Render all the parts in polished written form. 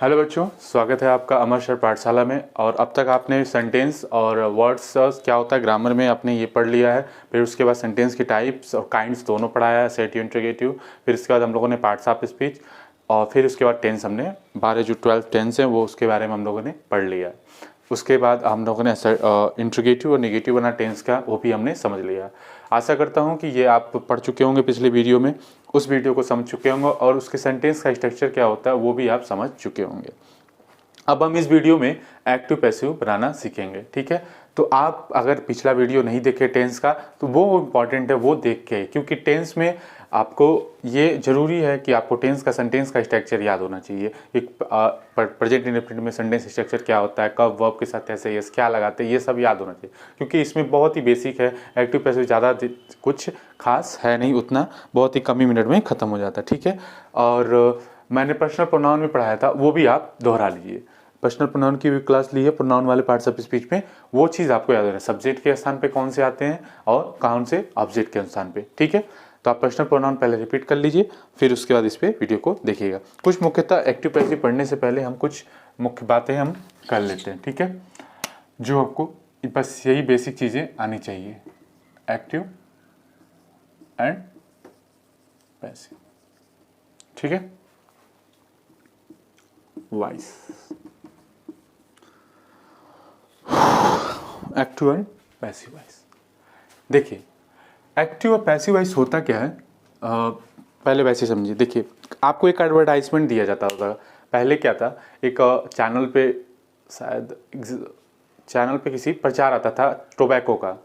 Hello बच्चों, स्वागत है आपका अमर सर पाठशाला में। और अब तक आपने सेंटेंस और वर्ड्स क्या होता है ग्रामर में आपने ये पढ़ लिया है। फिर उसके बाद सेंटेंस की टाइप्स और काइंड्स दोनों पढ़ाया है, असेर्टिव इंट्रोगेटिव। फिर उसके बाद हम लोगों ने पार्ट्स ऑफ स्पीच और फिर उसके बाद टेंस हमने 12 जो 12 टेंस हैं वो उसके बारे में हम लोगों ने पढ़ लिया है। उसके बाद हम लोगों ने इंट्रोगेटिव और नेगेटिव वाला टेंस का वो भी हमने समझ लिया। आशा करता हूँ कि ये आप पढ़ चुके होंगे पिछले वीडियो में, उस वीडियो को समझ चुके होंगे और उसके सेंटेंस का स्ट्रक्चर क्या होता है वो भी आप समझ चुके होंगे। अब हम इस वीडियो में एक्टिव पैसिव बनाना सीखेंगे, ठीक है। तो आप अगर पिछला वीडियो नहीं देखे टेंस का तो वो इम्पॉर्टेंट है, वो देख के, क्योंकि टेंस में आपको ये जरूरी है कि आपको टेंस का सेंटेंस का स्ट्रक्चर याद होना चाहिए। एक प्रेजेंट इंडेफिनिट में सेंटेंस स्ट्रक्चर क्या होता है, कब वर्ब के साथ ऐसे यस क्या लगाते हैं, ये सब याद होना चाहिए, क्योंकि इसमें बहुत ही बेसिक है। एक्टिव पैसिव ज़्यादा कुछ खास है नहीं, उतना बहुत ही कम ही मिनट में ख़त्म हो जाता है, ठीक है। और मैंने पर्सनल प्रोनाउन में पढ़ाया था, वो भी आप दोहरा लीजिए। पर्सनल प्रोनाउन की भी क्लास ली है, प्रोनाउन वाले पार्ट्स ऑफ स्पीच में, वो चीज़ आपको याद है सब्जेक्ट के स्थान पे कौन से आते हैं और कौन से ऑब्जेक्ट के स्थान पे, ठीक है। तो आप पर्सनल प्रोनाउन पहले रिपीट कर लीजिए, फिर उसके बाद इस पे वीडियो को देखिएगा। कुछ मुख्यतः एक्टिव पैसिव पढ़ने से पहले हम कुछ मुख्य बातें हम कर लेते हैं, ठीक है, जो आपको बस यही बेसिक चीज़ें आनी चाहिए, एक्टिव एंड पैसिव, ठीक है। Vice, active and passive voice. देखिए, एक्टिव और पैसिव वॉइस होता क्या है, पहले वैसे समझिए। देखिए, आपको एक एडवर्टाइजमेंट दिया जाता होगा। पहले क्या था, एक चैनल पे, शायद चैनल पे किसी प्रचार आता था टोबैको का,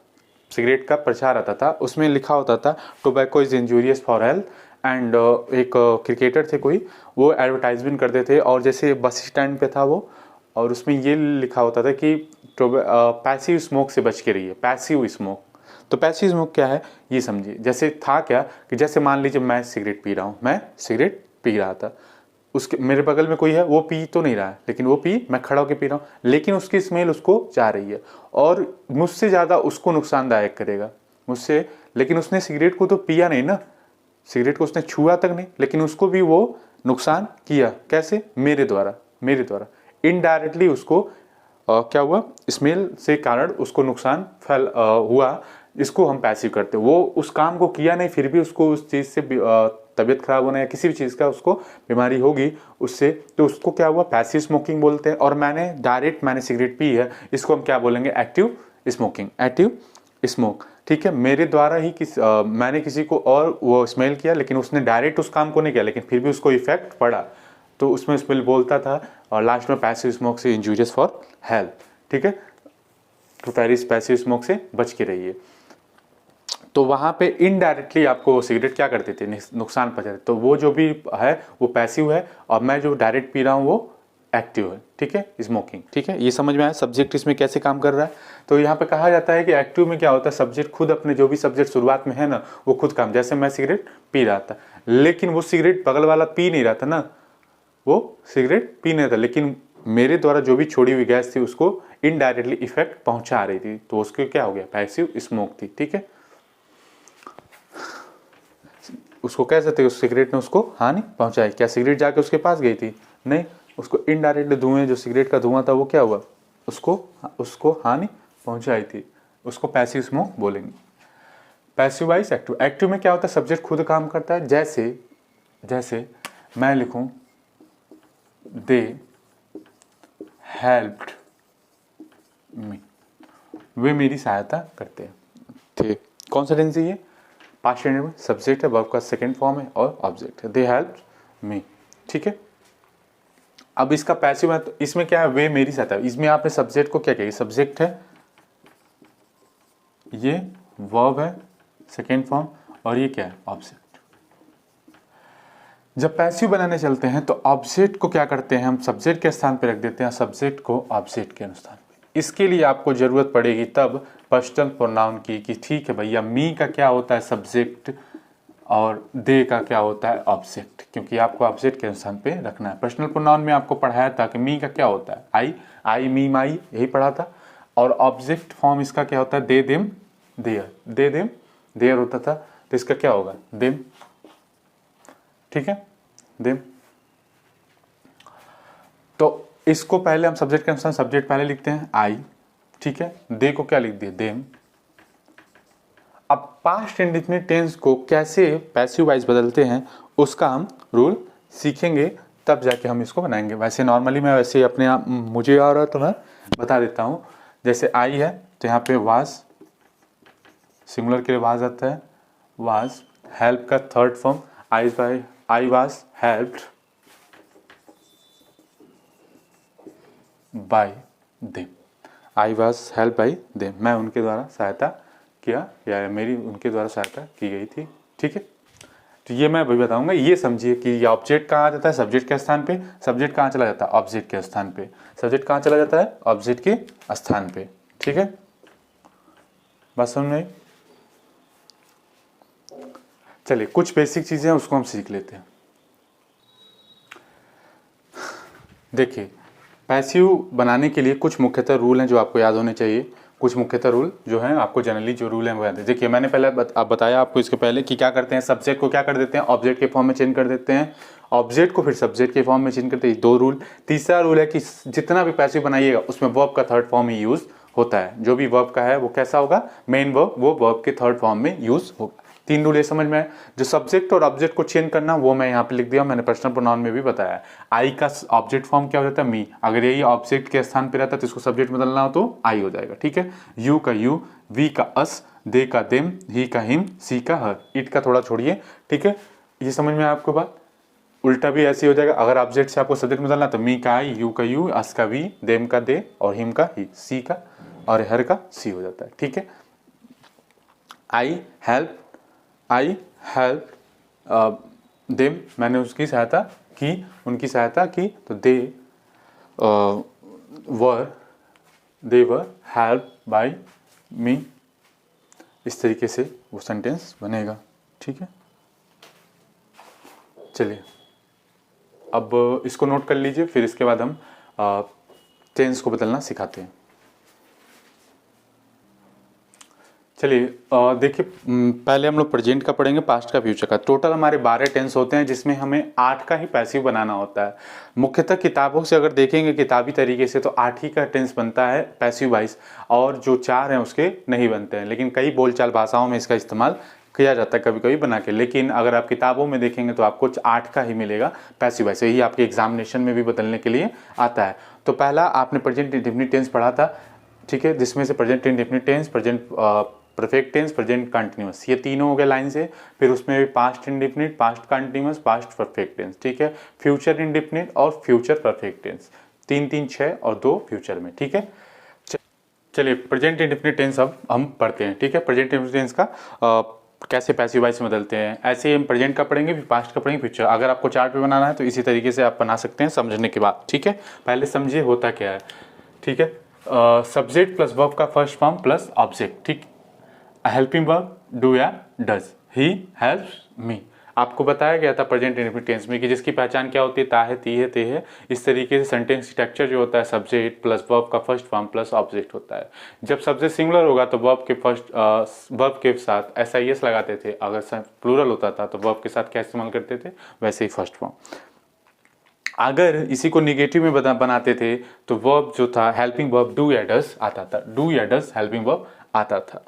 सिगरेट का प्रचार आता था। उसमें लिखा होता था tobacco is injurious for health. And एक क्रिकेटर थे कोई, वो एडवर्टाइजमेंट करते थे, और जैसे बस स्टैंड पे था वो, और उसमें ये लिखा होता था कि पैसिव स्मोक से बच के रहिए, पैसिव स्मोक। तो पैसिव स्मोक क्या है ये समझिए। जैसे था क्या कि जैसे मान लीजिए मैं सिगरेट पी रहा हूँ, मैं सिगरेट पी रहा था, उसके मेरे बगल में कोई है, वो पी तो नहीं रहा है, लेकिन वो मैं खड़ा होकर पी रहा हूँ, लेकिन उसकी स्मेल उसको जा रही है और मुझसे ज़्यादा उसको नुकसानदायक करेगा मुझसे। लेकिन उसने सिगरेट को तो पिया नहीं ना, सिगरेट को उसने छुआ तक नहीं, लेकिन उसको भी वो नुकसान किया। कैसे? मेरे द्वारा इनडायरेक्टली उसको क्या हुआ, स्मेल से कारण उसको नुकसान हुआ। इसको हम पैसिव करते हैं। वो उस काम को किया नहीं, फिर भी उसको उस चीज़ से तबीयत खराब होना या किसी भी चीज़ का उसको बीमारी होगी उससे, तो उसको क्या हुआ, पैसिव स्मोकिंग बोलते हैं। और मैंने सिगरेट पी है, इसको हम क्या बोलेंगे, एक्टिव स्मोकिंग, एक्टिव स्मोक, ठीक है। मेरे द्वारा ही मैंने किसी को और वो स्मेल किया, लेकिन उसने डायरेक्ट उस काम को नहीं किया, लेकिन फिर भी उसको इफेक्ट पड़ा, तो उसमें स्मेल बोलता था। और लास्ट में पैसिव स्मोक से इंजूरियस फॉर हेल्थ, ठीक है। तो पैसिव स्मोक से बच के रहिए। तो वहाँ पे इनडायरेक्टली आपको सिगरेट क्या करते थे, नुकसान पहुंचाते। तो वो जो भी है वो पैसिव है, और मैं जो डायरेक्ट पी रहा हूँ वो एक्टिव है, ठीक है, स्मोकिंग, ठीक है। ये समझ में आया सब्जेक्ट इसमें कैसे काम कर रहा है। तो यहाँ पे कहा जाता है कि एक्टिव में क्या होता है, सब्जेक्ट खुद अपने जो भी सब्जेक्ट शुरुआत में है ना, वो खुद काम, जैसे मैं सिगरेट पी रहा था, लेकिन वो सिगरेट बगल वाला पी नहीं रहा था ना, वो सिगरेट पी नहीं था, लेकिन मेरे द्वारा जो भी छोड़ी हुई गैस थी उसको इनडायरेक्टली इफेक्ट पहुंचा रही थी, तो उसको क्या हो गया, पैसिव स्मोक थी, ठीक है। उसको कह सकते उस सिगरेट ने उसको हानि पहुंचाई। क्या सिगरेट जाके उसके पास गई थी? नहीं, उसको इनडायरेक्टली धुएं, जो सिगरेट का धुआं था वो क्या हुआ, उसको हानि पहुंचाई थी। उसको पैसिव स्मोक बोलेंगे। Passive wise active. एक्टिव में क्या होता है, सब्जेक्ट खुद काम करता है। जैसे मैं लिखूं दे हेल्प्ड मी, वे मेरी सहायता करते हैं, ठीक। कौन सा टेंस है ये, पास्ट टेंस में, सब्जेक्ट है, वर्ब का सेकंड फॉर्म है और ऑब्जेक्ट है, दे हेल्प्ड मी, ठीक है। अब इसका पैसिव है, तो इसमें क्या है, वे मेरी सहायता। इसमें आपने सब्जेक्ट को क्या किया, सब्जेक्ट है, ये वर्ब है सेकंड फॉर्म, और ये क्या है, ऑब्जेक्ट। जब पैसिव बनाने चलते हैं तो ऑब्जेक्ट को क्या करते हैं, हम सब्जेक्ट के स्थान पे रख देते हैं, सब्जेक्ट को ऑब्जेक्ट के स्थान पे। इसके लिए आपको जरूरत पड़ेगी तब पर्सनल प्रोनाउन की, कि ठीक है भैया, मी का क्या होता है सब्जेक्ट और दे का क्या होता है ऑब्जेक्ट, क्योंकि आपको ऑब्जेक्ट के स्थान पे रखना है। पर्सनल प्रोनाउन में आपको पढ़ाया था कि मी का क्या होता है, आई मी माई, यही पढ़ा था। और ऑब्जेक्ट फॉर्म इसका क्या होता है, दे देम देयर होता था, तो इसका क्या होगा, देम, ठीक है, देम। तो इसको पहले हम सब्जेक्ट के अनुसार सब्जेक्ट पहले लिखते हैं आई, ठीक है, दे को क्या लिख दिए देम। अब पास्ट इंडेफिनिट टेंस को कैसे पैसिव वाइज बदलते हैं उसका हम रूल सीखेंगे, तब जाके हम इसको बनाएंगे। वैसे नॉर्मली मैं वैसे अपने आप मुझे आ रहा है तो मैं बता देता हूँ। जैसे आई है तो यहाँ पे वाज, सिंगुलर के लिए वाज आता है, वाज। हेल्प का third form I was helped bye them, I was help by them, मैं उनके द्वारा सहायता किया या मेरी उनके द्वारा सहायता की गई थी, ठीक है। तो ये मैं अभी बताऊंगा। ये समझिए कि ये ऑब्जेक्ट कहाँ आ जाता है, सब्जेक्ट के स्थान पे। सब्जेक्ट कहाँ चला जाता है, ऑब्जेक्ट के स्थान पे। सब्जेक्ट कहाँ चला जाता है, ऑब्जेक्ट के स्थान पे, ठीक है। बात समझ में आई? चलिए कुछ बेसिक चीजें उसको हम सीख लेते हैं। देखिए पैसिव बनाने के लिए कुछ मुख्यतः रूल हैं जो आपको याद होने चाहिए। कुछ मुख्यतः रूल जो हैं आपको जनरली जो रूल हैं वो याद है। देखिए मैंने पहले बताया आपको इसके पहले कि क्या करते हैं, सब्जेक्ट को क्या कर देते हैं, ऑब्जेक्ट के फॉर्म में चेंज कर देते हैं, ऑब्जेक्ट को फिर सब्जेक्ट के फॉर्म में चेंज करते हैं। 2 रूल। तीसरा रूल है कि जितना भी पैसिव बनाइएगा उसमें वर्ब का थर्ड फॉर्म ही यूज होता है। जो भी वर्ब का है वो कैसा होगा, मेन वर्ब, वो वर्ब के थर्ड फॉर्म में यूज होगा। 3 रूल ये समझ में आए। जो सब्जेक्ट और ऑब्जेक्ट को चेंज करना वो मैं यहाँ पे लिख दिया, मैंने पर्सनल प्रोनाउन में भी बताया। आई का ऑब्जेक्ट फॉर्म क्या हो जाता है, मी। अगर यही ऑब्जेक्ट के स्थान पे रहता है तो इसको सब्जेक्ट बदलना हो तो आई हो जाएगा, ठीक है। यू का यू, वी का अस, दे का देम, ही का हिम, सी का हर। इट का थोड़ा छोड़िए, ठीक है। ये समझ में आया आपको बात। उल्टा भी ऐसे हो जाएगा, अगर ऑब्जेक्ट से आपको सब्जेक्ट बदलना तो मी का आई, यू का यू, अस का वी, देम का दे और हिम का ही, सी का और हर का सी हो जाता है, ठीक है। आई हेल्प देम, मैंने उसकी सहायता की, उनकी सहायता की, तो दे वर हेल्प बाय मी। इस तरीके से वो सेंटेंस बनेगा, ठीक है। चलिए अब इसको नोट कर लीजिए, फिर इसके बाद हम टेंस को बदलना सिखाते हैं। चलिए देखिए पहले हम लोग प्रेजेंट का पढ़ेंगे, पास्ट का, फ्यूचर का। टोटल हमारे 12 टेंस होते हैं जिसमें हमें 8 का ही पैसिव बनाना होता है। मुख्यतः किताबों से अगर देखेंगे किताबी तरीके से तो 8 ही का टेंस बनता है पैसिव वाइज, और जो 4 हैं उसके नहीं बनते हैं। लेकिन कई बोलचाल भाषाओं में इसका इस्तेमाल किया जाता है कभी कभी बना के। लेकिन अगर आप किताबों में देखेंगे तो आपको 8 का ही मिलेगा पैसिव वाइज। यही आपके एग्जामिनेशन में भी बदलने के लिए आता है। तो पहला आपने प्रेजेंट इंडेफिनिट टेंस पढ़ा था, ठीक है, जिसमें से present indefinite tense, present perfect tense, present continuous, ये तीनों हो गए लाइन से। फिर उसमें भी past indefinite, past continuous, past perfect tense, ठीक है। फ्यूचर इंडेफिनिट और फ्यूचर परफेक्ट टेंस, 3 3 6 और 2 फ्यूचर में, ठीक है। चलिए प्रेजेंट इंडेफिनिट टेंस अब हम पढ़ते हैं, ठीक है। प्रेजेंट इंडेफिनिट टेंस का कैसे पैसिव वाइज में बदलते हैं, ऐसे हम प्रेजेंट का पढ़ेंगे, फिर पास्ट का पढ़ेंगे, फ्यूचर। अगर आपको चार्ट पे बनाना है तो इसी तरीके से आप बना सकते हैं समझने के बाद, ठीक है। पहले समझिए होता क्या है, ठीक है। सब्जेक्ट प्लस वर्ब का फर्स्ट फॉर्म प्लस ऑब्जेक्ट, ठीक। हेल्पिंग वर्ब डू या डज, ही हेल्प्स मी। आपको बताया गया था प्रेजेंट इंडेफिनिट टेंस में कि जिसकी पहचान क्या होती है, ता है, ती है, ते है। इस तरीके से सेंटेंस स्ट्रक्चर जो होता है सब्जेक्ट प्लस वर्ब का फर्स्ट फॉर्म प्लस ऑब्जेक्ट होता है। जब सब्जेक्ट सिंगुलर होगा तो वर्ब के वर्ब के साथ SIS लगाते थे। अगर प्लूरल होता था तो वर्ब के साथ क्या इस्तेमाल करते थे, वैसे ही फर्स्ट फॉर्म। अगर इसी को निगेटिव में बनाते थे तो वर्ब जो था हेल्पिंग वर्ब डू या डज आता था, डू या डज हेल्पिंग वर्ब आता था।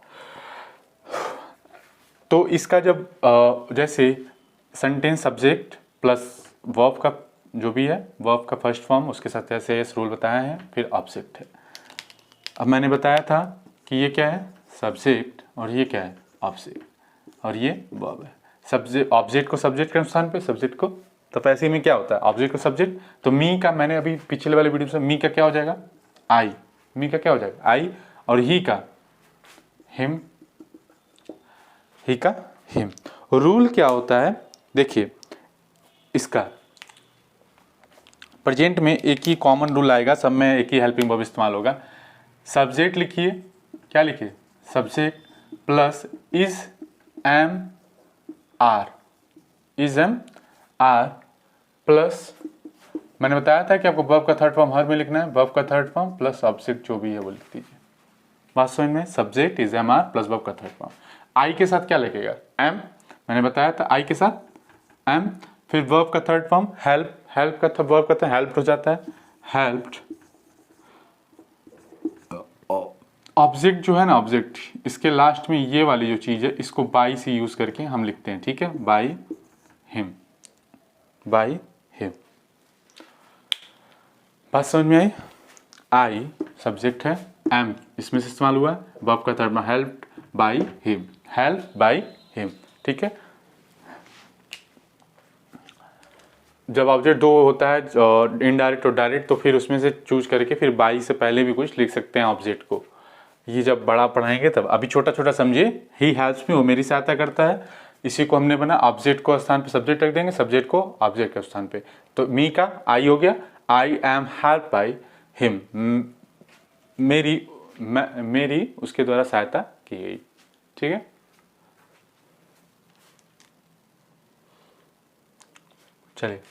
तो इसका जब जैसे सेंटेंस सब्जेक्ट प्लस वर्ब का जो भी है, वर्ब का फर्स्ट फॉर्म, उसके साथ ऐसे इस रूल बताया है, फिर ऑब्जेक्ट है। अब मैंने बताया था कि ये क्या है, सब्जेक्ट, और ये क्या है, ऑब्जेक्ट, और ये वर्ब है। सब्जेक्ट ऑब्जेक्ट को सब्जेक्ट के स्थान पे, सब्जेक्ट को, तो पैसे में क्या होता है ऑब्जेक्ट को सब्जेक्ट। तो मी का मैंने अभी पिछले वाले वीडियो से, मी का क्या हो जाएगा, आई, मी का क्या हो जाएगा, आई, और ही का हिम, ही का हिम। रूल क्या होता है, देखिए इसका प्रेजेंट में एक ही कॉमन रूल आएगा, सब में एक ही हेल्पिंग वर्ब इस्तेमाल होगा। सब्जेक्ट लिखिए, क्या लिखिए, subject plus is am are, is am are plus, मैंने बताया था कि आपको वर्ब का थर्ड फॉर्म हर में लिखना है, वर्ब का थर्ड फॉर्म प्लस ऑब्जेक्ट जो भी है वो लिख दीजिए। बात समझ में, subject is am are plus verb का थर्ड फॉर्म। आई के साथ क्या लिखेगा, एम, मैंने बताया था आई के साथ एम, फिर वर्ब का थर्ड फॉर्म हेल्प, हेल्प का वर्ब का हेल्प हो जाता है, हेल्प्ड ऑब्जेक्ट जो है ना, ऑब्जेक्ट इसके लास्ट में ये वाली जो चीज़ है इसको बाई से यूज़ करके हम लिखते हैं, ठीक है, बाई हिम, बाई हिम। बात समझ में आई? आई सब्जेक्ट है, एम इसमें से इस्तेमाल हुआ है, वर्ब का थर्ड में helped by him, help by him, ठीक है। जब ऑब्जेक्ट दो होता है इनडायरेक्ट और डायरेक्ट, तो फिर उसमें से चूज करके फिर बाई से पहले भी कुछ लिख सकते हैं ऑब्जेक्ट को। ये जब बड़ा पढ़ाएंगे तब, अभी छोटा छोटा समझिए। ही हेल्प्स मी, वो मेरी सहायता करता है, इसी को हमने बना ऑब्जेक्ट को स्थान पे सब्जेक्ट रख देंगे, सब्जेक्ट को ऑब्जेक्ट के स्थान पे। तो मी का आई हो गया, I am help by him, मेरी उसके द्वारा सहायता की गई, ठीक है। चलिए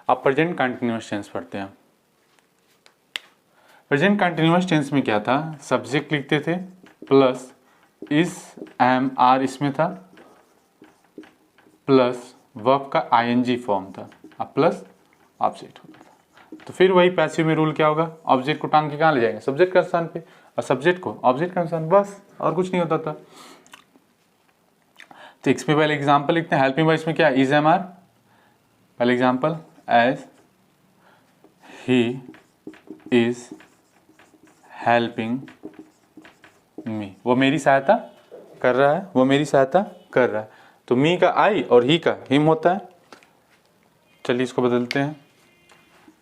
अब प्रेजेंट कंटिन्यूअस टेंस पढ़ते हैं। प्रेजेंट कंटिन्यूअस टेंस में क्या था, सब्जेक्ट लिखते थे प्लस इज एम आर इसमें था, प्लस वर्ब का आईएनजी फॉर्म था, अब प्लस ऑब्जेक्ट होता था। तो फिर वही पैसिव में रूल क्या होगा, ऑब्जेक्ट को टांग के कहाँ ले जाएंगे, सब्जेक्ट के स्थान पे, और सब्जेक्ट को ऑब्जेक्ट के स्थान, बस और कुछ नहीं होता था। तो इसमें पहले एग्जाम्पल लिखते हैं, हेल्पिंग बाय इसमें क्या है, इज एम आर, पहले example as he is helping me, वो मेरी सहायता कर रहा है, वो मेरी सहायता कर रहा है। तो मी का आई और ही का हिम होता है। चलिए इसको बदलते हैं,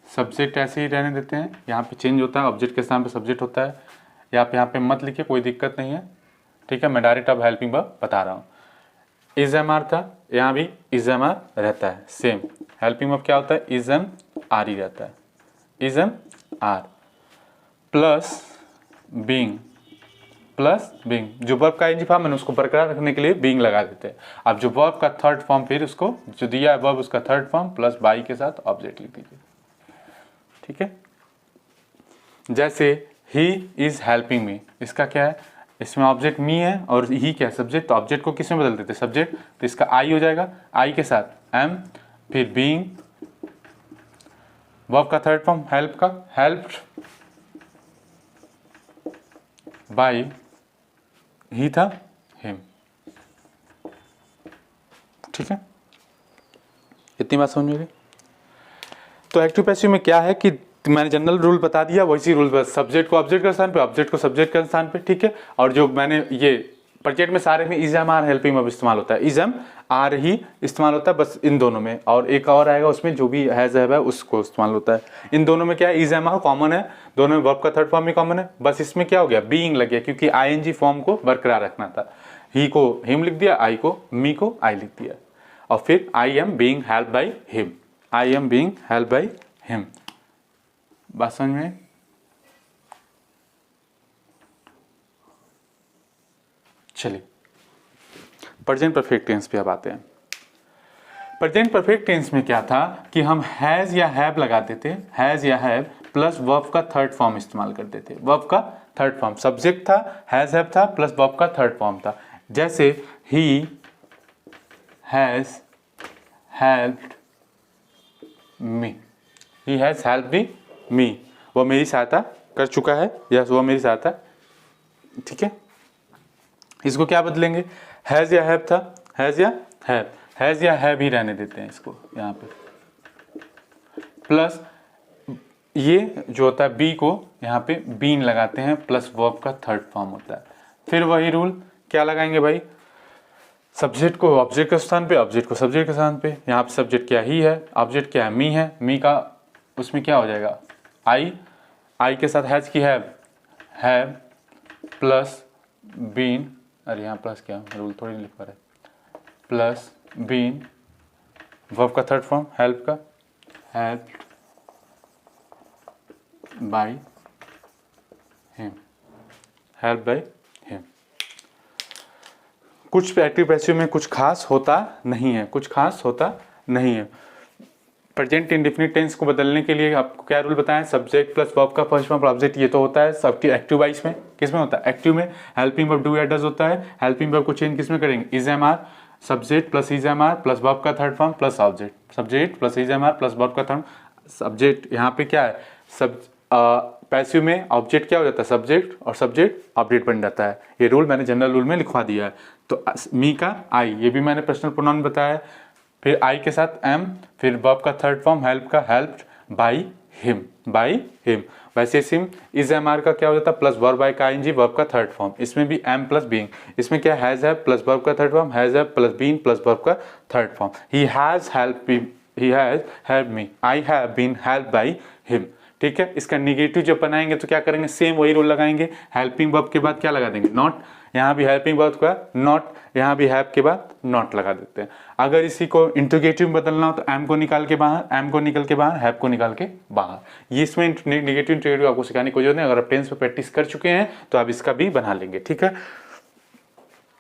सब्जेक्ट ऐसे ही रहने देते हैं, यहाँ पे चेंज होता है, ऑब्जेक्ट के स्थान पे सब्जेक्ट होता है, या आप यहाँ पे मत लिखिए, कोई दिक्कत नहीं है, ठीक है। मैं डायरेक्ट अब हेल्पिंग वर्ब बता रहा हूँ। इज एम आर था, यहाँ भी इज एम आर रहता है, सेम। हेल्पिंग वर्ब क्या होता है, इज एम आर ही रहता है, is am are plus being, plus being, जो वर्ब का आईएनजी फॉर्म है उसको बरकरार रखने के लिए बीइंग लगा देते हैं। अब जो वर्ब का थर्ड फॉर्म, फिर उसको जो दिया है वर्ब उसका थर्ड फॉर्म प्लस बाई के साथ ऑब्जेक्ट लिख दीजिए, ठीक है। जैसे ही इज हेल्पिंग मी, इसका क्या है, इसमें ऑब्जेक्ट मी है और ही क्या है, सब्जेक्ट। तो ऑब्जेक्ट को किस में बदल देते, सब्जेक्ट, तो इसका आई हो जाएगा, आई के साथ एम, फिर बीइंग, वर्ब का थर्ड फॉर्म हेल्प का, हेल्प्ड बाई ही था हिम, ठीक है। इतनी बात समझ में गई। तो एक्टिव पैसिव में क्या है कि मैंने जनरल रूल बता दिया, वैसी रूल बस, सब्जेक्ट को ऑब्जेक्ट के स्थान पे, ऑब्जेक्ट को सब्जेक्ट के स्थान पे, ठीक है। और जो मैंने ये प्रेजेंट में सारे में is am are helping verb इस्तेमाल होता है, इज एम आर ही इस्तेमाल होता है बस इन दोनों में, और एक और आएगा उसमें जो भी हैज है उसको इस्तेमाल होता है। इन दोनों में क्या है, इज एम आर कॉमन है, दोनों में वर्ब का थर्ड फॉर्म भी कॉमन है, बस इसमें क्या हो गया, बीइंग लग गया, क्योंकि आईएनजी फॉर्म को बरकरार रखना था। ही को हिम लिख दिया, आई को मी को आई लिख दिया, और फिर I am being help by him, I am being help by him. बात समझ में? चलिए प्रेजेंट परफेक्ट टेंस पे अब आते हैं। प्रेजेंट परफेक्ट टेंस में क्या था कि हम हैज या हैव लगाते थे, हैज या हैव प्लस वर्ब का थर्ड फॉर्म इस्तेमाल करते थे। वर्ब का थर्ड फॉर्म, सब्जेक्ट था, हैज हैव था, प्लस वर्ब का थर्ड फॉर्म था। जैसे he has helped me, he has helped me, वो मेरी सहायता कर चुका है, यस वो मेरी सहायता, ठीक है। इसको क्या बदलेंगे, हैज या हैव था, हैज या हैव, हैज या हैव ही रहने देते हैं इसको यहाँ पे, प्लस ये जो होता है बी को यहाँ पे बीन लगाते हैं, प्लस वर्ब का थर्ड फॉर्म होता है। फिर वही रूल क्या लगाएंगे भाई, सब्जेक्ट को ऑब्जेक्ट के स्थान पे, ऑब्जेक्ट को सब्जेक्ट के स्थान पे। यहाँ पे सब्जेक्ट क्या ही है, ऑब्जेक्ट क्या है, मी है, मी का उसमें क्या हो जाएगा, आई, आई के साथ हैज की हैव प्लस बीन, अरे यहाँ प्लस क्या रूल थोड़ी नहीं लिख पा रहे, प्लस बीन, वर्ब का थर्ड फॉर्म हेल्प का, help by him, help by him. कुछ एक्टिव पैसिव में कुछ खास होता नहीं है, कुछ खास होता नहीं है। प्रेजेंट इंडेफिनिट टेंस को बदलने के लिए आपको क्या रूल बताएं, सब्जेक्ट प्लस वर्ब का फर्स्ट फॉर्म ऑब्जेक्ट, ये तो होता है सबकी एक्टिव वाइज में। किस में होता है, एक्टिव में हेल्पिंग वर्ब डू या डज होता है। हेल्पिंग वर्ब को चेंज किस में करेंगे, is am are, subject plus is am are plus verb का third form plus object, subject plus is am are plus verb का थर्ड सब्जेक्ट। यहाँ पे क्या है, पैसिव में ऑब्जेक्ट क्या हो जाता है, सब्जेक्ट, और सब्जेक्ट ऑब्जेक्ट बन जाता है। ये रूल मैंने जनरल रूल में लिखवा दिया है। तो मी का आई, ये भी मैंने पर्सनल प्रोनाउन बताया है। फिर आई के साथ एम, फिर वर्ब का थर्ड फॉर्म हेल्प का helped by him, by him. वैसे सिम इज एम आर का क्या हो जाता है, प्लस वर्ब बाय का आईएनजी, वर्ब का थर्ड फॉर्म। इसमें भी एम प्लस बीइंग, इसमें क्या हैज है प्लस वर्ब का थर्ड फॉर्म, हैज है प्लस बीन प्लस वर्ब का third form. He has help me, I have been help by him. ठीक है, इसका निगेटिव जब बनाएंगे तो क्या करेंगे, सेम वही रूल लगाएंगे। हेल्पिंग वर्ब के बाद क्या लगा देंगे, नॉट। यहाँ भी हेल्पिंग वर्ब का नॉट, यहाँ भी हैव के बाद नॉट लगा देते हैं। अगर इसी को इंट्रोगेटिव में बदलना हो तो एम को निकाल के बाहर, एम को निकल के बाहर, हैव को निकाल के बाहर। ये इसमें निगेटिव इंट्रोगेटिव आपको सिखाने की कोई जरूरत नहीं। अगर आप टेंस पे प्रैक्टिस कर चुके हैं तो आप इसका भी बना लेंगे। ठीक है,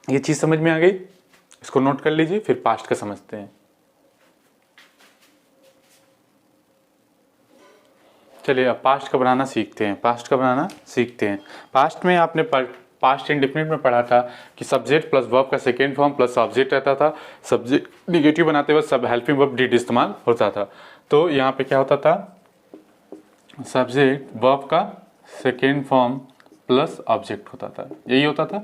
ये चीज समझ में आ गई, इसको नोट कर लीजिए। फिर पास्ट का समझते हैं। चलिए अब पास्ट का बनाना सीखते हैं। पास्ट का बनाना सीखते हैं। पास्ट में आपने पास्ट इंडेफिनिट में पढ़ा था कि सब्जेक्ट प्लस वर्ब का सेकेंड फॉर्म प्लस ऑब्जेक्ट रहता था। सब्जेक्ट निगेटिव बनाते वक्त सब हेल्पिंग वर्ब डिड इस्तेमाल होता था। तो यहाँ पे क्या होता था, सब्जेक्ट वर्ब का सेकेंड फॉर्म प्लस ऑब्जेक्ट होता था, यही होता था।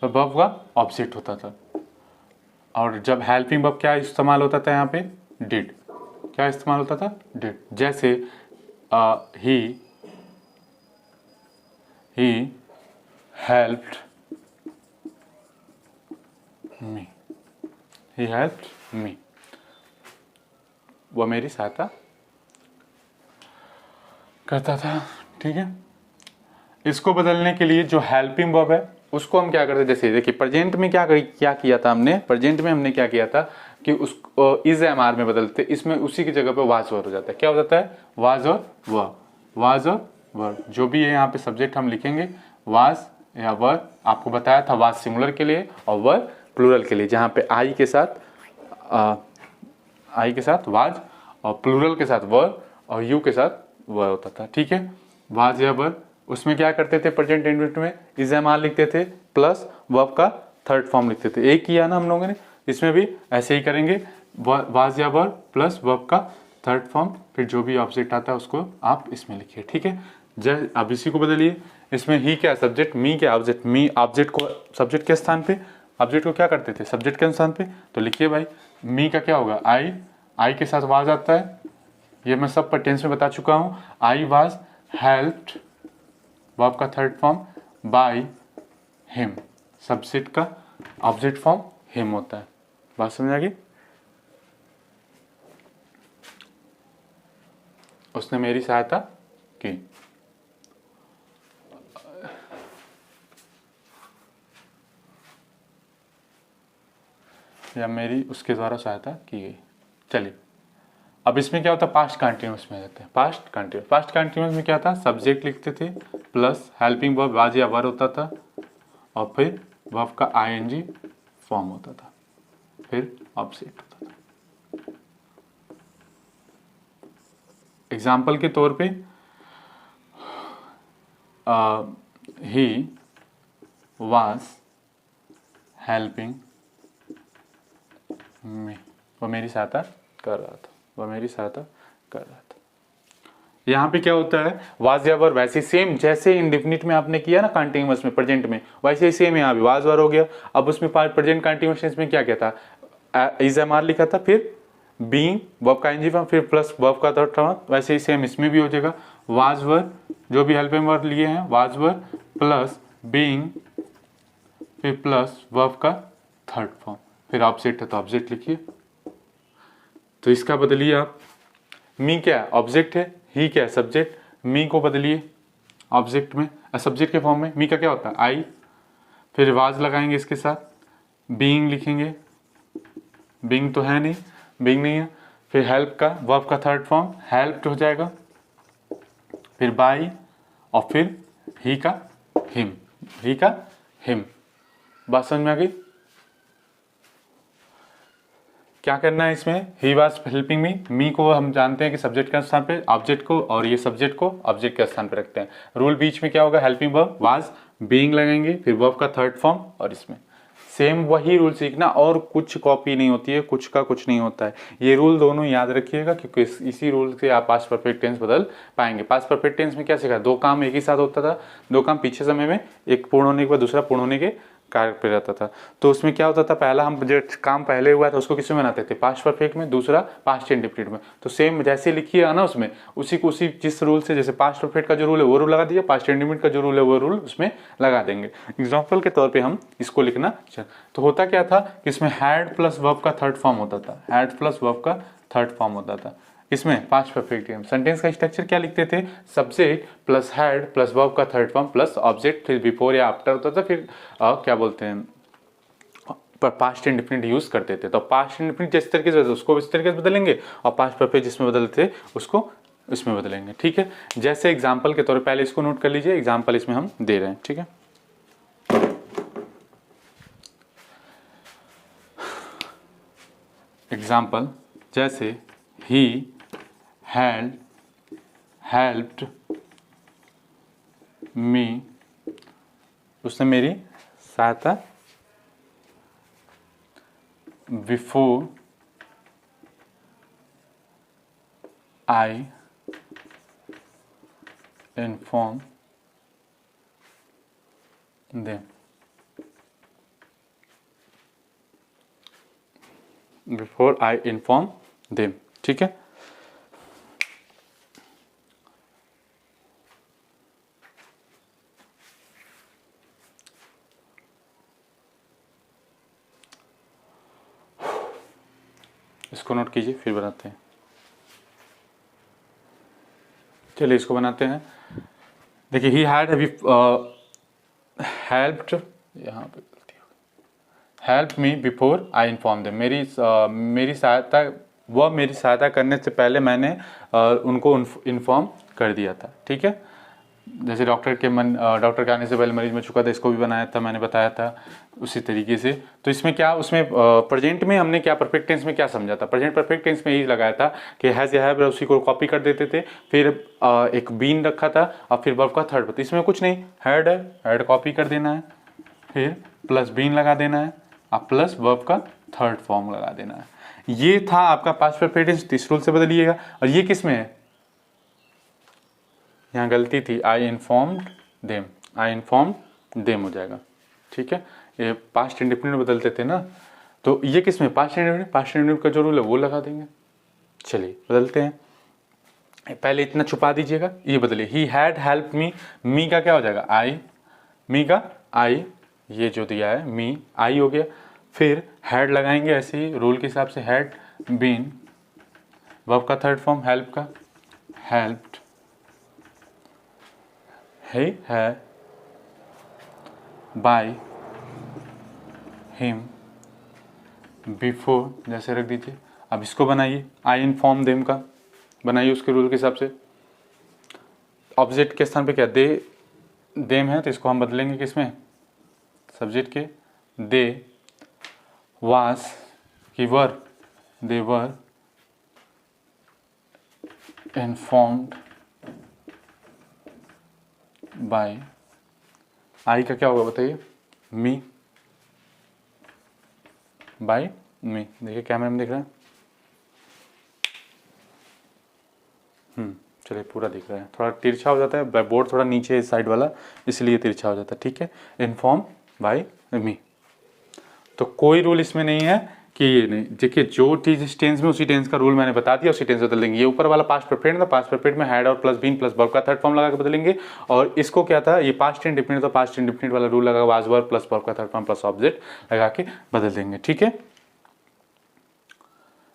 तो वर्ब का ऑब्जेक्ट होता था। और जब हेल्पिंग वर्ब क्या इस्तेमाल होता था, यहाँ पे डिड क्या इस्तेमाल होता था, डिड। जैसे he helped me, he helped me, वो मेरी सहायता करता था। ठीक है, इसको बदलने के लिए जो हेल्पिंग वर्ब है उसको हम क्या करते, जैसे देखिए प्रेजेंट में क्या किया था हमने, प्रेजेंट में हमने क्या किया था कि उसको इज एम आर में बदलते, इसमें उसी की जगह पे वाज वर हो जाता है। क्या हो जाता है, वाज और वर, वाज और वर। जो भी है यहाँ पे सब्जेक्ट हम लिखेंगे वाज या वर। आपको बताया था वाज सिंगुलर के लिए और वर प्लूरल के लिए, जहाँ पे आई के साथ वाज और प्लूरल के साथ वर और यू के साथ वर होता था। ठीक है, वाज या वर, उसमें क्या करते थे, प्रेजेंट इंडेफिनिट में इज एम आर लिखते थे प्लस वर्ब का थर्ड फॉर्म लिखते थे। एक किया ना हम लोगों ने, इसमें भी ऐसे ही करेंगे, वाज या वर प्लस वर्ब का थर्ड फॉर्म, फिर जो भी ऑब्जेक्ट आता है उसको आप इसमें लिखिए। ठीक है, अब इसी को बदलिए। इसमें ही क्या सब्जेक्ट, मी क्या ऑब्जेक्ट, मी ऑब्जेक्ट को सब्जेक्ट के स्थान पे, ऑब्जेक्ट को क्या करते थे सब्जेक्ट के स्थान पे। तो लिखिए भाई, मी का क्या होगा, आई के साथ वाज आता है, ये मैं सब पर टेंस में बता चुका हूँ। आई वाज हेल्प्ड, वर्ब का third form, by him, subject का ऑब्जेक्ट फॉर्म हिम होता है। बात समझ आ गई, उसने मेरी सहायता की। या मेरी उसके द्वारा सहायता की गई। चलिए अब इसमें क्या होता है, पास्ट कंटिन्यूअस में रहते हैं। पास्ट कंटिन्यूअस में क्या था, सब्जेक्ट लिखते थे प्लस हेल्पिंग वर्ब वाज या वर होता था और फिर वर्ब का आईएनजी फॉर्म होता था, फिर ऑब्जेक्ट होता था। एग्जाम्पल के तौर पे ही वाज हेल्पिंग मी, वो मेरी सहायता कर रहा था, वो मेरी सहायता कर रहा था। यहाँ पे क्या होता है, वाज या वर वैसे सेम जैसे इंडेफिनिट में आपने किया ना कंटीन्यूअस में, प्रेजेंट में, वैसे ही सेम यहाँ भी वाज वर हो गया। अब उसमें प्रेजेंट कंटीन्यूअस में क्या था, इज एम आर लिखा था, फिर बीइंग वर्ब का आईएनजी फॉर्म, फिर प्लस वर्ब का थर्ड फॉर्म। वैसे ही सेम इसमें भी हो जाएगा, वाज वर जो भी हेल्पिंग वर्ब लिए हैं, वाज वर प्लस बीइंग फिर प्लस वर्ब का थर्ड फॉर्म, फिर ऑब्जेक्ट है तो ऑब्जेक्ट लिखिए। तो इसका बदलिए आप, मी क्या ऑब्जेक्ट है, ही क्या सब्जेक्ट, मी को बदलिए ऑब्जेक्ट में, सब्जेक्ट के फॉर्म में। मी का क्या होता है आई, फिर वाज लगाएंगे इसके साथ, बीइंग लिखेंगे, बीइंग तो है नहीं, बीइंग नहीं है, फिर हेल्प का वर्ब का थर्ड फॉर्म हेल्प्ड हो जाएगा, फिर बाई और फिर ही का हिम, ही का हिम। बात समझ में आ गई, क्या करना है इसमें, ही वाज हेल्पिंग मी को हम जानते हैं कि सब्जेक्ट के स्थान पे ऑब्जेक्ट को, और ये सब्जेक्ट को ऑब्जेक्ट के स्थान पे रखते हैं। रूल बीच में क्या होगा, हेल्पिंग वर्ब वाज बीइंग लगाएंगे, फिर वर्ब का थर्ड फॉर्म और इसमें सेम वही रूल सीखना, और कुछ कॉपी नहीं होती है, कुछ का कुछ नहीं होता है। ये रूल दोनों याद रखिएगा, क्योंकि इसी रूल से आप पास्ट परफेक्ट टेंस बदल पाएंगे। पास्ट परफेक्ट टेंस में क्या सीखा, दो काम एक ही साथ होता था, दो काम पीछे समय में, एक पूर्ण होने के बाद दूसरा पूर्ण होने के कार्य पे रहता था। तो उसमें क्या होता था, पहला हम जो काम पहले हुआ था उसको किसमें बनाते थे, पास्ट परफेक्ट में, दूसरा पास्ट इंडेफिनिट में। तो सेम जैसे लिखिएगा ना उसमें, उसी को उसी जिस रूल से, जैसे पास्ट परफेक्ट का जो रूल है वो रूल लगा दीजिए, पास्ट इंडेफिनिट का जो रूल है वो रूल उसमें लगा देंगे। एग्जाम्पल के तौर पर हम इसको लिखना। तो होता क्या था कि इसमें हैड प्लस वर्ब का थर्ड फॉर्म होता था, हैड प्लस वर्ब का थर्ड फॉर्म होता था इसमें पास्ट परफेक्ट टेंस। सेंटेंस का स्ट्रक्चर क्या लिखते थे, subject plus had plus verb का थर्ड फॉर्म प्लस ऑब्जेक्ट, फिर बिफोर या आफ्टर होता था, फिर क्या बोलते हैं पास्ट इंडेफिनिट यूज करते थे। तो पास्ट इंडेफिनिट जिस तरीके से उसको इस तरीके से बदलेंगे, और पास्ट परफेक्ट जिसमें बदलते थे उसको इसमें बदलेंगे। ठीक है, जैसे एग्जाम्पल के तौर पर पहले इसको नोट कर लीजिए, एग्जाम्पल इसमें हम दे रहे हैं। ठीक है, एग्जाम्पल जैसे ही हैड हेल्प्ड मी, उसने मेरी सहायता, before I inform them, before I inform them. ठीक है, इसको नोट कीजिए, फिर बनाते हैं। चलिए इसको बनाते हैं। देखिए, ही हैड हेल्प्ड, यहाँ पे गलती हो गई, help me before I inform them, मेरी सहायता, वह मेरी सहायता करने से पहले मैंने उनको इन्फॉर्म कर दिया था। ठीक है, जैसे डॉक्टर के आने से पहले मरीज में चुका था, इसको भी बनाया था, मैंने बताया था उसी तरीके से। तो इसमें क्या, उसमें प्रेजेंट में हमने क्या परफेक्ट टेंस में क्या समझा था, प्रेजेंट परफेक्ट टेंस में यही लगाया था कि हैज या हैव, उसी को कॉपी कर देते थे, फिर एक बीन रखा था और फिर वर्ब का थर्ड। इसमें कुछ नहीं, हैड है, हैड कॉपी कर देना है, फिर प्लस बीन लगा देना है और प्लस वर्ब का थर्ड फॉर्म लगा देना है। ये था आपका पास्ट परफेक्ट टेंस, इस रूल से बदलिएगा। और ये किस में है, यहाँ गलती थी, आई इन्फॉर्म्ड देम, आई इन्फॉर्म्ड देम हो जाएगा। ठीक है, ये पास्ट इंडेफिनिट बदलते थे ना, तो ये किस में, पास्ट इंडेफिनिट, पास्ट इंडेफिनिट का जो रूल है वो लगा देंगे। चलिए बदलते हैं, पहले इतना छुपा दीजिएगा, ये बदलिए, ही हैड हेल्प मी, मी का क्या हो जाएगा, आई, मी का आई, ये जो दिया है मी, आई हो गया। फिर हैड लगाएंगे ऐसे ही रूल के हिसाब से, हैड बीन, वर्ब का थर्ड फॉर्म हेल्प का, हेल्प्ड, है बाय हिम बिफोर, जैसे रख दीजिए। अब इसको बनाइए, आई इन्फॉर्म देम का बनाइए उसके रूल के हिसाब से। ऑब्जेक्ट के स्थान पे क्या देम है, तो इसको हम बदलेंगे किसमें, सब्जेक्ट के, दे वाज की वर, दे वर इन्फॉर्म्ड बाय, आई का क्या होगा बताइए, मी, बाय मी। देखिए कैमरे में दिख रहा है, चलिए पूरा दिख रहा है, थोड़ा तिरछा हो जाता है, बोर्ड थोड़ा नीचे साइड वाला, इसलिए तिरछा हो जाता है। ठीक है, इन्फॉर्म बाय मी। तो कोई रूल इसमें नहीं है कि ये नहीं, देखिए जो चीज इस टेंस में, उसी टेंस का रूल मैंने बता दिया, उसी टेंस बदल देंगे। ये ऊपर वाला पास्ट परफेक्ट था, पास्ट परफेक्ट में हैड और प्लस बीन प्लस वर्ब का थर्ड फॉर्म लगा के बदलेंगे। और इसको क्या था, ये पास्ट इंडेफिनिट था, पास्ट इंडेफिनिट वाला रूल लगा, वाज वर्ब प्लस वर्ब का थर्ड फॉर्म प्लस ऑब्जेक्ट लगा के बदल देंगे। ठीक है,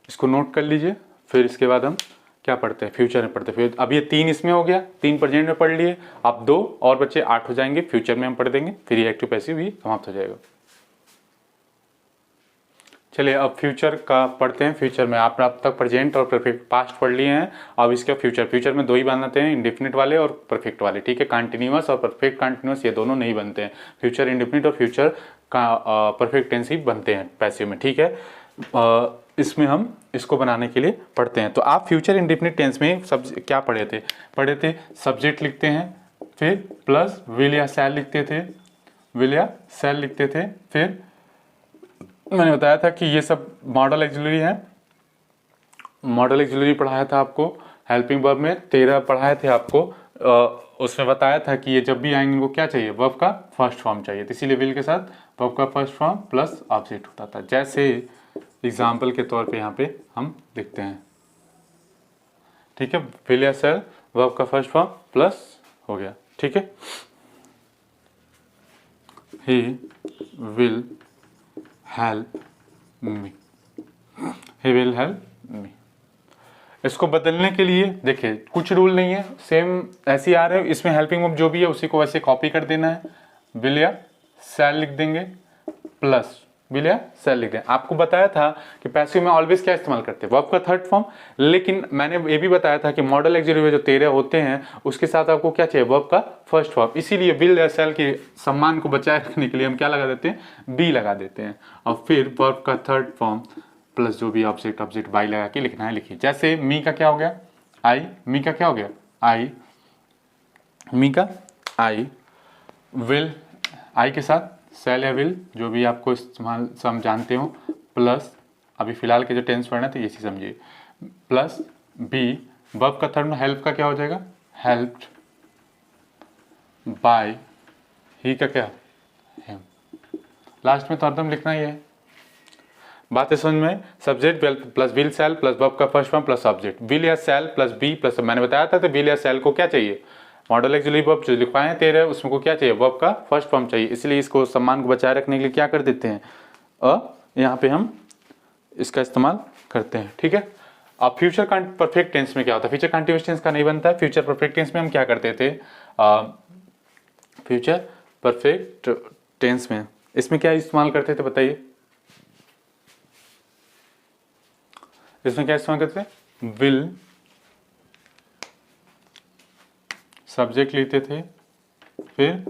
इसको नोट कर लीजिए। फिर इसके बाद हम क्या पढ़ते हैं, फ्यूचर में पढ़ते हैं। अब ये 3 इसमें हो गया, 3 प्रेजेंट में पढ़ लिए, अब 2 और बच्चे 8 हो जाएंगे, फ्यूचर में हम पढ़ देंगे, फिर ये एक्टिव पैसिव भी समाप्त हो जाएगा। चलिए अब फ्यूचर का पढ़ते हैं। फ्यूचर में आपने अब तक प्रेजेंट और परफेक्ट पास्ट पढ़ लिए हैं, अब इसका फ्यूचर में 2 ही बनाते हैं, इंडेफिनिट वाले और परफेक्ट वाले। ठीक है, कंटिन्यूअस और परफेक्ट कंटिन्यूअस ये दोनों नहीं बनते हैं, फ्यूचर इंडेफिनिट और फ्यूचर का परफेक्ट टेंस ही बनते हैं पैसिव में। ठीक है, इसमें हम इसको बनाने के लिए पढ़ते हैं। तो आप फ्यूचर इंडेफिनिट टेंस में क्या पढ़े थे, सब्जेक्ट लिखते हैं, फिर प्लस विल या शैल लिखते थे, विल या शैल लिखते थे, फिर मैंने बताया था कि ये सब मॉडल एक्सिलरी है। मॉडल एक्सिलरी पढ़ाया था आपको हेल्पिंग वर्ब में, 13 पढ़ाए थे आपको। उसमें बताया था कि ये जब भी आएंगे इनको क्या चाहिए, वर्ब का फर्स्ट फॉर्म चाहिए, तो इसीलिए विल के साथ वर्ब का फर्स्ट फॉर्म प्लस ऑब्जेक्ट होता था। जैसे एग्जाम्पल के तौर पे यहाँ पे हम लिखते हैं, ठीक है, विल या शैल वर्ब का फर्स्ट फॉर्म प्लस हो गया, ठीक है। He will help me, he will help me. इसको बदलने के लिए देखिए कुछ रूल नहीं है, सेम ऐसे ही आ रहे हैं। इसमें हेल्पिंग वर्ब जो भी है उसी को वैसे कॉपी कर देना है, विल या शैल लिख देंगे प्लस विल या शैल लिख दें। आपको बताया था कि पैसिव में ऑलवेज क्या इस्तेमाल करते हैं, वर्ब का थर्ड फॉर्म। लेकिन मैंने ये भी बताया था कि मॉडल एक्सिलरी जो 13 होते हैं उसके साथ आपको क्या चाहिए, वर्ब का फर्स्ट फॉर्म। इसीलिए विल या शैल के सम्मान को बचाए रखने के लिए हम क्या लगा देते हैं, बी लगा देते हैं, और फिर वर्ब का थर्ड फॉर्म प्लस जो भी ऑब्जेक्ट बाई लगा के लिखना है लिखिए। जैसे मी का क्या हो गया, आई, मी का क्या हो गया, आई, मी का आई, विल आई के साथ शैल या विल जो भी आपको इस्तेमाल हम जानते हो, प्लस अभी फिलहाल के जो टेंस पढ़ना था ये चीज समझिए, प्लस बी वर्ब का थर्ड में हेल्प का क्या हो जाएगा, हेल्प्ड बाय, ही का क्या, हिम। लास्ट में तो हरदम लिखना ही है। बात है समझ में, subject plus will shall plus verb का first form plus object, will या शैल प्लस बी प्लस, मैंने बताया था तो विल या शैल को क्या चाहिए, मॉडल एक्सिलरी वर्ब जो लिखवाए हैं 13 उसमें को क्या चाहिए, वर्ब का फर्स्ट फॉर्म चाहिए। इसलिए इसको सम्मान को बचाए रखने के लिए क्या कर देते हैं, यहाँ पे हम इसका इस्तेमाल करते हैं, ठीक है। अब फ्यूचर परफेक्ट टेंस में क्या होता है, फ्यूचर कंटिन्यूअस टेंस का नहीं बनता है। फ्यूचर परफेक्ट टेंस में हम क्या करते थे, फ्यूचर परफेक्ट टेंस में इसमें क्या इस्तेमाल करते थे बताइए, इसमें क्या इस्तेमाल करते थे, विल सब्जेक्ट लेते थे, फिर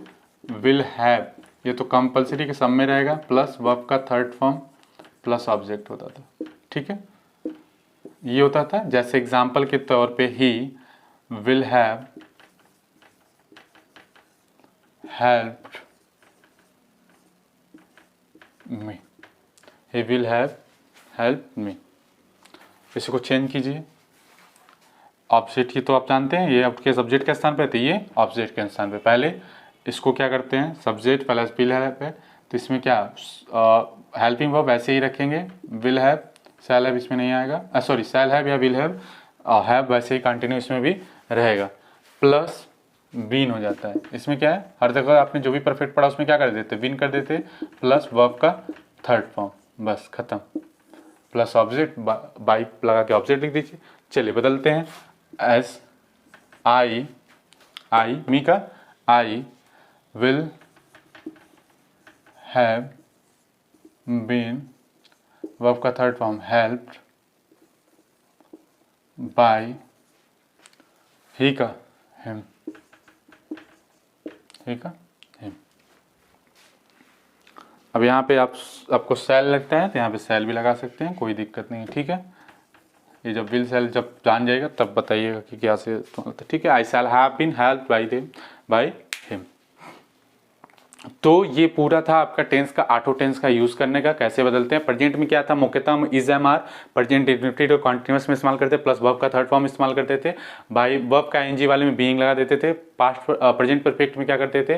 विल हैव, ये तो कंपलसरी के सब में रहेगा, प्लस वर्ब का थर्ड फॉर्म प्लस ऑब्जेक्ट होता था, ठीक है। ये होता था, जैसे एग्जांपल के तौर पे he will have helped me, he will have helped me. इसको चेंज कीजिए, ऑब्जेक्ट ही तो आप जानते हैं, ये आपके सब्जेक्ट के स्थान पे थे, ये ऑब्जेक्ट के स्थान पे। पहले इसको क्या करते हैं, सब्जेक्ट प्लस विल हैव है, तो इसमें क्या हेल्पिंग वर्ब ऐसे ही रखेंगे, विल हैव, शैल हैव इसमें नहीं आएगा, सॉरी शैल हैव या विल हैव वैसे ही कंटिन्यू इसमें भी रहेगा, प्लस बीन हो जाता है। इसमें क्या है, हर जगह आपने जो भी परफेक्ट पढ़ा उसमें क्या कर देते, विन कर देते, प्लस वर्ब का थर्ड फॉर्म, बस खत्म, प्लस ऑब्जेक्ट बाई लगा के ऑब्जेक्ट लिख दीजिए। चलिए बदलते हैं, एस आई, मी का I will have been, verb का third form helped by, he का हिम, ही का हिम। अब यहाँ पे आपको शैल लगता है तो यहाँ पे शैल भी लगा सकते हैं, कोई दिक्कत नहीं है, ठीक है। ये जब विल शैल जब जान जाएगा तब बताइएगा कि क्या से, ठीक है। I shall have been helped by him. तो ये पूरा था आपका टेंस का, ऑटो टेंस का यूज करने का, कैसे बदलते हैं। प्रेजेंट में क्या था, मुख्यतः हम is am are present indefinite और कॉन्टिन्यूअस में इस्तेमाल करते थे, प्लस वर्ब का थर्ड फॉर्म इस्तेमाल करते थे, बाय वर्ब का एनजी वाले में बीइंग लगा देते थे। पास्ट प्रेजेंट परफेक्ट में क्या करते थे,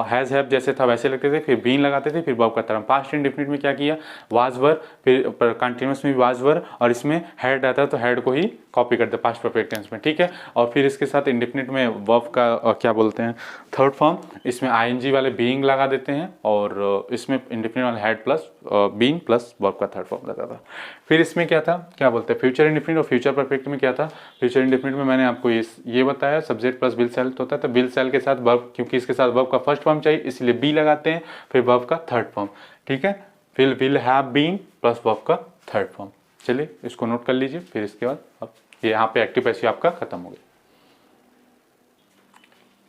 हैज हैव जैसे था वैसे लगते थे, फिर बीइंग लगाते थे, फिर वर्ब का थर्ड। पास्ट इंडेफिनिट में क्या किया, वाज वर, फिर कॉन्टिन्यूअस में भी वाज वर, और इसमें हेड आता है तो हेड को ही कॉपी करते पास्ट परफेक्ट टेंस में, ठीक है। और फिर इसके साथ इंडेफिनिट में वर्ब का क्या बोलते हैं, थर्ड फॉर्म, इसमें आईएनजी वाले बीइंग लगा देते हैं, और इसमें इंडेफिनिट वाला head plus being plus verb का थर्ड फॉर्म लगा था। फिर इसमें क्या था, क्या बोलते हैं, फ्यूचर इंडेफिनिट और फ्यूचर परफेक्ट में क्या था। फ्यूचर इंडेफिनिट में मैंने आपको ये बताया, सब्जेक्ट प्लस विल शैल होता है, तो विल शैल के साथ वर्ब, क्योंकि इसके साथ वर्ब का फर्स्ट फॉर्म चाहिए इसलिए बी लगाते हैं, फिर वर्ब का थर्ड फॉर्म, ठीक है। फिर will have been plus verb का थर्ड फॉर्म। चलिए इसको नोट कर लीजिए, फिर इसके बाद अब ये यहाँ पे एक्टिव पैसिव आपका खत्म हो गया।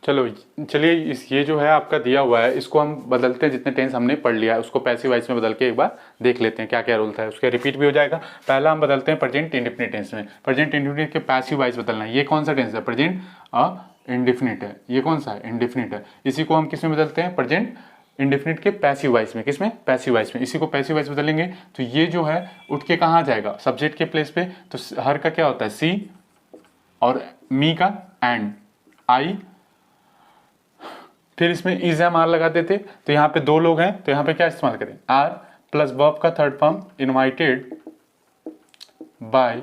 चलो चलिए ये जो है आपका दिया हुआ है, इसको हम बदलते हैं, जितने टेंस हमने पढ़ लिया है उसको पैसिव वाइज में बदल के एक बार देख लेते हैं क्या क्या रूल था, उसका रिपीट भी हो जाएगा। पहला हम बदलते हैं प्रेजेंट इंडेफिनिट टेंस में। प्रेजेंट इंडेफिनिट के पैसिव वाइज बदलना है। ये कौन सा टेंस है, प्रेजेंट इंडेफिनिट है, ये कौन सा है, इंडेफिनिट है। इसी को हम किस में बदलते हैं, प्रेजेंट इंडेफिनिट के पैसिव वॉइस में, किसमें, पैसिव वॉइस में। इसी को पैसिव वॉइस बदलेंगे तो ये जो है उठ के कहाँ जाएगा, सब्जेक्ट के प्लेस पे। तो हर का क्या होता है, सी, और मी का एंड, आई, फिर इसमें इज एम आर लगा देते। तो यहाँ पे दो लोग हैं तो यहाँ पे क्या इस्तेमाल करें, आर प्लस वर्ब का थर्ड फॉर्म इनवाइटेड बाय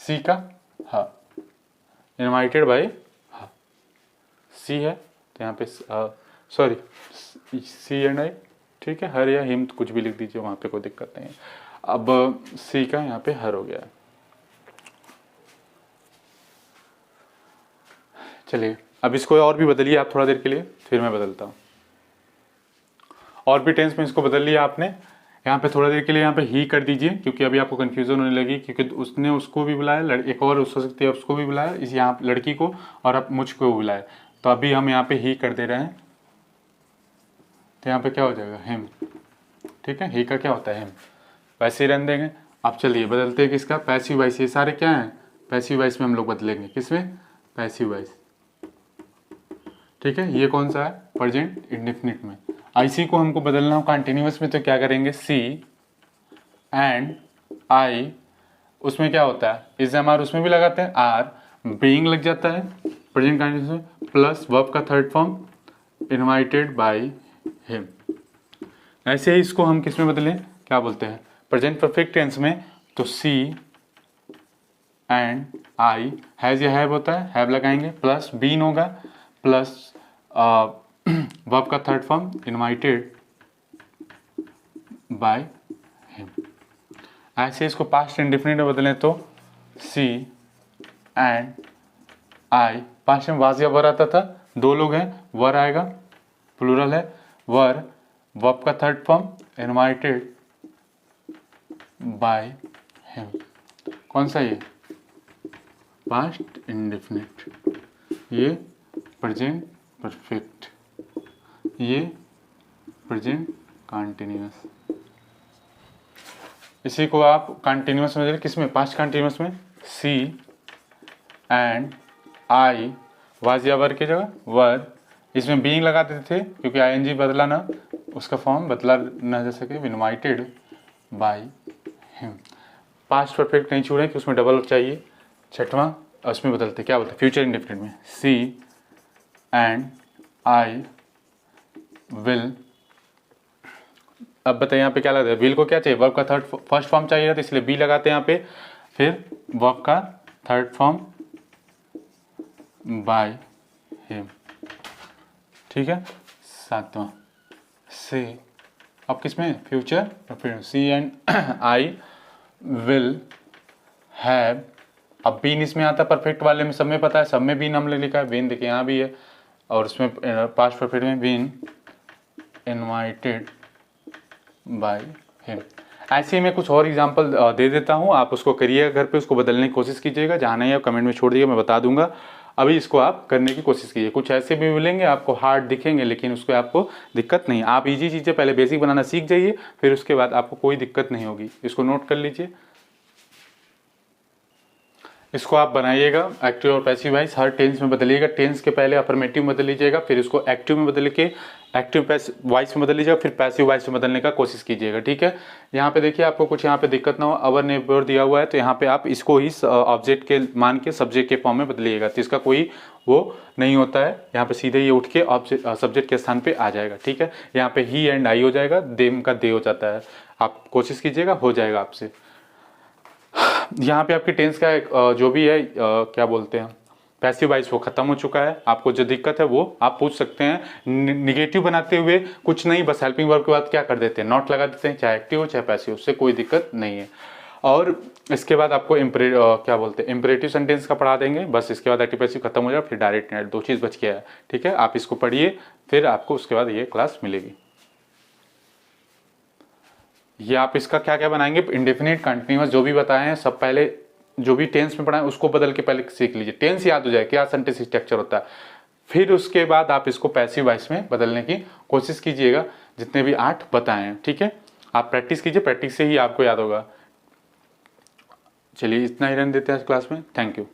सी का हा, इनवाइटेड बाय हा, सी है तो यहाँ पे सॉरी सी एंड आई, ठीक है, हर या हिम तो कुछ भी लिख दीजिए, वहाँ पे कोई दिक्कत नहीं है। अब सी का यहाँ पे हर हो गया है। चलिए अब इसको और भी बदलिए आप थोड़ा देर के लिए, फिर मैं बदलता हूँ। और भी टेंस में इसको बदल लिया आपने, यहाँ पे थोड़ा देर के लिए यहाँ पे ही कर दीजिए, क्योंकि अभी आपको कंफ्यूजन होने लगी, क्योंकि उसने उसको भी बुलाया, एक और हो सकती है उसको भी बुलाया, इस यहाँ लड़की को, और अब मुझको बुलाया। तो अभी हम यहाँ पे ही कर दे रहे हैं, तो यहाँ पे क्या हो जाएगा, हिम, ठीक है, ही का क्या होता है, हिम, वैसे ही रहने देंगे। अब चलिए बदलते हैं किसका, पैसिव वॉइस। ये सारे क्या हैं, पैसिव वॉइस में हम लोग बदलेंगे, किसमें, पैसिव वॉइस, ठीक है। ये कौन सा है, प्रेजेंट इंडेफिनिट में। आईसी को हमको बदलना हो कंटिन्यूअस में, तो क्या करेंगे, सी एंड आई, उसमें क्या होता है, इज एम आर उसमें भी लगाते हैं, आर बीइंग लग जाता है प्रेजेंट कंटिन्यूअस में, प्लस वर्ब का third form invited by him. ऐसे ही इसको हम किस में बदलें, क्या बोलते हैं, प्रेजेंट परफेक्ट टेंस में, तो सी एंड आई, हैज या हैव होता है, हैव लगाएंगे, प्लस बीन होगा, प्लस वर्ब का third form invited by him. ऐसे इसको पास्ट इंडेफिनिट में बदलें तो सी एंड आई, पास्ट में वाज या वर आता था, दो लोग हैं, वर आएगा, प्लूरल है, वर, वर्ब का third form invited by him. कौन सा ये, पास्ट इंडेफिनिट, ये प्रेजेंट परफेक्ट, ये प्रेजेंट कंटिन्यूअस। इसी को आप कंटिन्यूअस में, किसमें, पास्ट कंटिन्यूअस में, सी एंड आई, वाज या वर की जगह वर, इसमें बीइंग लगा देते थे क्योंकि आईएनजी बदला ना, उसका फॉर्म बदला ना जा सके, invited by him. Past perfect नहीं छोड़े कि उसमें डबल चाहिए। छठवां उसमें बदलते, क्या बोलते, फ्यूचर इंडेफिनिट में, सी एंड आई विल। अब बताइए यहाँ पे क्या लगता है, विल को क्या चाहिए, वर्ब का थर्ड फर्स्ट फॉर्म चाहिए था, इसलिए बी लगाते हैं यहाँ पे, फिर वर्ब का थर्ड फॉर्म बाय हिम, ठीक है। सातवां से, अब किसमें, future perfect, C and I will have. अब बीन इसमें आता है परफेक्ट वाले में, सब में पता है, सब में बीन हमने लिखा है, बीन देखिए यहाँ भी है, और उसमें पास्ट परफेक्ट में बीन इनवाइटेड बाय हिम। ऐसे ही मैं कुछ और एग्जांपल दे देता हूँ, आप उसको करिएगा घर पे, उसको बदलने की कोशिश कीजिएगा, जहाँ नहीं है कमेंट में छोड़ दीजिएगा, मैं बता दूंगा। अभी इसको आप करने की कोशिश कीजिए। कुछ ऐसे भी मिलेंगे आपको हार्ड दिखेंगे, लेकिन उसको आपको दिक्कत नहीं, आप इजी चीज़ें पहले बेसिक बनाना सीख जाइए, फिर उसके बाद आपको कोई दिक्कत नहीं होगी। इसको नोट कर लीजिए, इसको आप बनाइएगा। एक्टिव और पैसिव वॉइस हर टेंस में बदलिएगा, टेंस के पहले अफर्मेटिव में बदल लीजिएगा, फिर इसको एक्टिव में बदल के एक्टिव वॉइस में बदल लीजिएगा, फिर पैसिव वॉइस में बदलने का कोशिश कीजिएगा, ठीक है। यहाँ पे देखिए आपको कुछ यहाँ पे दिक्कत ना हो, अवर नेवर दिया हुआ है, तो यहाँ पे आप इसको ही ऑब्जेक्ट के मान के सब्जेक्ट के फॉर्म में बदलिएगा, तो इसका कोई वो नहीं होता है, यहाँ पे सीधे ये उठ के ऑब्जेक्ट सब्जेक्ट के स्थान पे आ जाएगा, ठीक है। यहाँ पे ही एंड आई हो जाएगा, देम का दे हो जाता है, आप कोशिश कीजिएगा, हो जाएगा आपसे। यहाँ पे आपकी टेंस का जो भी है क्या बोलते हैं पैसिव वॉइस वो खत्म हो चुका है। आपको जो दिक्कत है वो आप पूछ सकते हैं। निगेटिव बनाते हुए कुछ नहीं, बस हेल्पिंग वर्ब के बाद क्या कर देते हैं, नॉट लगा देते हैं, चाहे एक्टिव हो चाहे पैसिव, उससे कोई दिक्कत नहीं है। और इसके बाद आपको क्या बोलते हैं इम्परेटिव सेंटेंस का पढ़ा देंगे, बस इसके बाद एक्टिव पैसिव खत्म हो जाएगा, फिर डायरेक्ट नेट, दो चीज़ बच गया है, ठीक है। आप इसको पढ़िए, फिर आपको उसके बाद ये क्लास मिलेगी। ये आप इसका क्या क्या बनाएंगे, इंडेफिनिट कंटिन्यूअस जो भी बताए हैं सब, पहले जो भी टेंस में पढ़ाएं उसको बदल के पहले सीख लीजिए, टेंस याद हो जाए क्या सेंटेंस स्ट्रक्चर होता है, फिर उसके बाद आप इसको पैसिव वॉइस में बदलने की कोशिश कीजिएगा, जितने भी 8 बताए हैं, ठीक है। आप प्रैक्टिस कीजिए, प्रैक्टिस से ही आपको याद होगा। चलिए इतना ही रहने देते हैं आज क्लास में, थैंक यू।